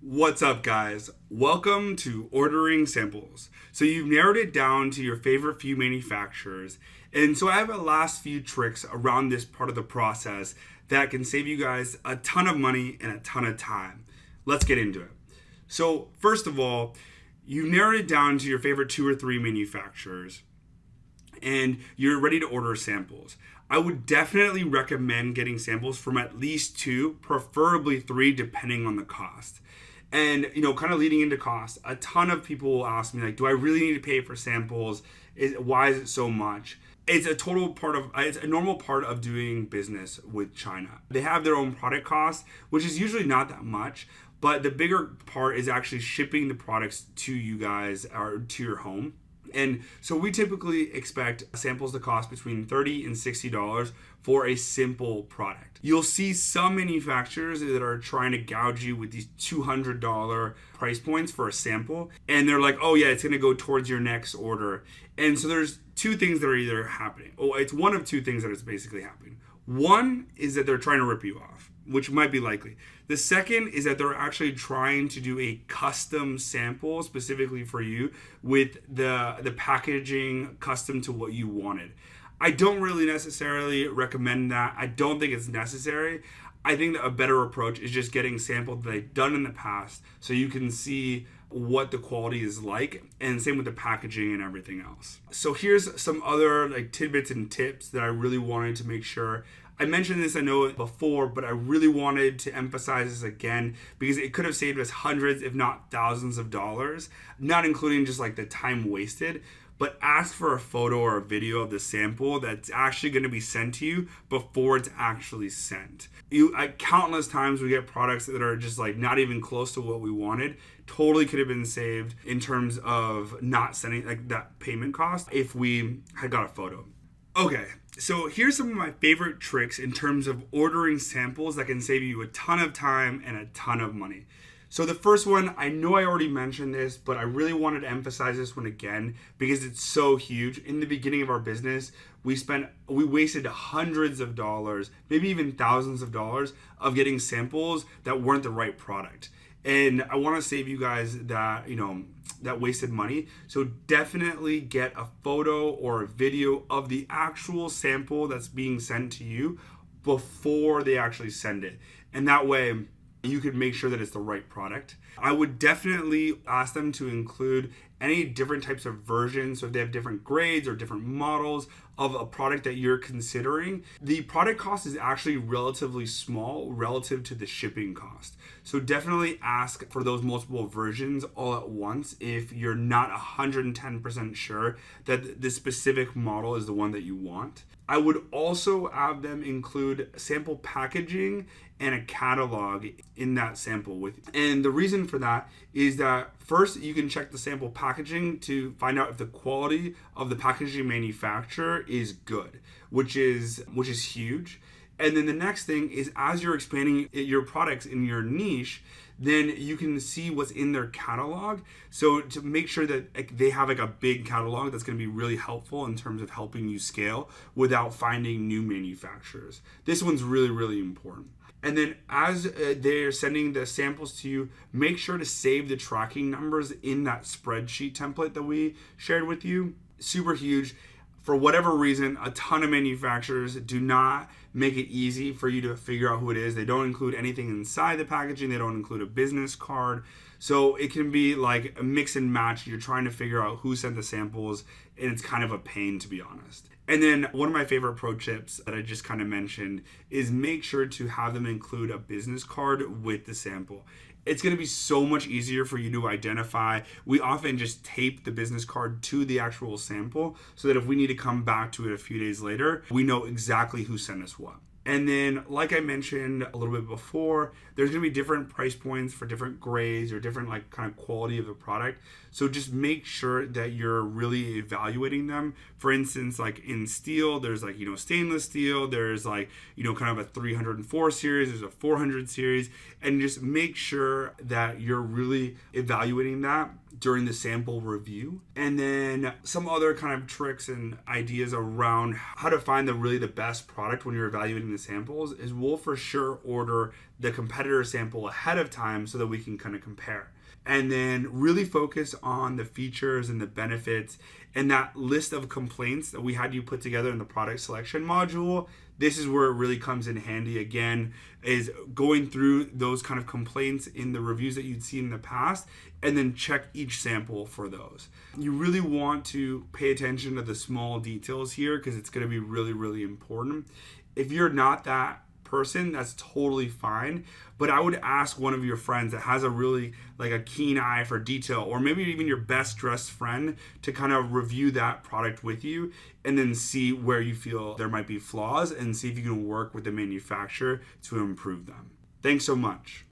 What's up, guys? Welcome to Ordering Samples. So you've narrowed it down to your favorite few manufacturers. And so I have a last few tricks around this part of the process that can save you guys a ton of money and a ton of time. Let's get into it. So first of all, you've narrowed it down to your favorite 2 or 3 manufacturers and you're ready to order samples. I would definitely recommend getting samples from at least 2, preferably 3, depending on the cost. And, kind of leading into cost, a ton of people will ask me, like, do I really need to pay for samples? Why is it so much? It's a normal part of doing business with China. They have their own product cost, which is usually not that much, but the bigger part is actually shipping the products to you guys or to your home. And so we typically expect samples to cost between $30 and $60 for a simple product. You'll see some manufacturers that are trying to gouge you with these $200 price points for a sample. And they're like, oh yeah, it's gonna go towards your next order. And so there's 2 things that are either happening. Oh, it's one of 2 things that is basically happening. One is that they're trying to rip you off, which might be likely. The second is that they're actually trying to do a custom sample specifically for you with the packaging custom to what you wanted. I don't really necessarily recommend that. I don't think it's necessary. I think that a better approach is just getting samples that they've done in the past so you can see what the quality is like, and same with the packaging and everything else. So here's some other tidbits and tips that I really wanted to make sure. I mentioned this, I know before, but I really wanted to emphasize this again because it could have saved us hundreds, if not thousands of dollars, not including just the time wasted. But ask for a photo or a video of the sample that's actually going to be sent to you before it's actually sent. Countless times we get products that are just not even close to what we wanted. Totally could have been saved in terms of not sending that payment cost if we had got a photo. Okay, so here's some of my favorite tricks in terms of ordering samples that can save you a ton of time and a ton of money. So the first one, I know I already mentioned this, but I really wanted to emphasize this one again because it's so huge. In the beginning of our business, we wasted hundreds of dollars, maybe even thousands of dollars of getting samples that weren't the right product. And I want to save you guys that, that wasted money. So definitely get a photo or a video of the actual sample that's being sent to you before they actually send it. And that way, you could make sure that it's the right product. I would definitely ask them to include any different types of versions. So if they have different grades or different models of a product that you're considering, the product cost is actually relatively small relative to the shipping cost. So definitely ask for those multiple versions all at once if you're not 110% sure that the specific model is the one that you want. I would also have them include sample packaging and a catalog in that sample with you. And the reason for that is that first you can check the sample packaging to find out if the quality of the packaging manufacturer is good, which is huge. And then the next thing is as you're expanding your products in your niche, then you can see what's in their catalog. So to make sure that they have a big catalog that's going to be really helpful in terms of helping you scale without finding new manufacturers. This one's really, really important. And then as they're sending the samples to you, make sure to save the tracking numbers in that spreadsheet template that we shared with you. Super huge. For whatever reason, a ton of manufacturers do not make it easy for you to figure out who it is. They don't include anything inside the packaging. They don't include a business card. So it can be like a mix and match. You're trying to figure out who sent the samples, and it's kind of a pain, to be honest. And then one of my favorite pro tips that I just kind of mentioned is make sure to have them include a business card with the sample. It's going to be so much easier for you to identify. We often just tape the business card to the actual sample so that if we need to come back to it a few days later, we know exactly who sent us what. And then, like I mentioned a little bit before, there's going to be different price points for different grades or different kind of quality of the product. So just make sure that you're really evaluating them. For instance, like in steel, there's stainless steel, there's kind of a 304 series, there's a 400 series, and just make sure that you're really evaluating that during the sample review. And then some other kind of tricks and ideas around how to find the best product when you're evaluating the samples is we'll for sure order the competitor sample ahead of time so that we can kind of compare. And then really focus on the features and the benefits and that list of complaints that we had you put together in the product selection module. This is where it really comes in handy again, is going through those kind of complaints in the reviews that you'd seen in the past and then check each sample for those. You really want to pay attention to the small details here because it's going to be really, really important. If you're not that person, that's totally fine, but I would ask one of your friends that has a really like a keen eye for detail, or maybe even your best dressed friend, to kind of review that product with you and then see where you feel there might be flaws and see if you can work with the manufacturer to improve them. Thanks so much.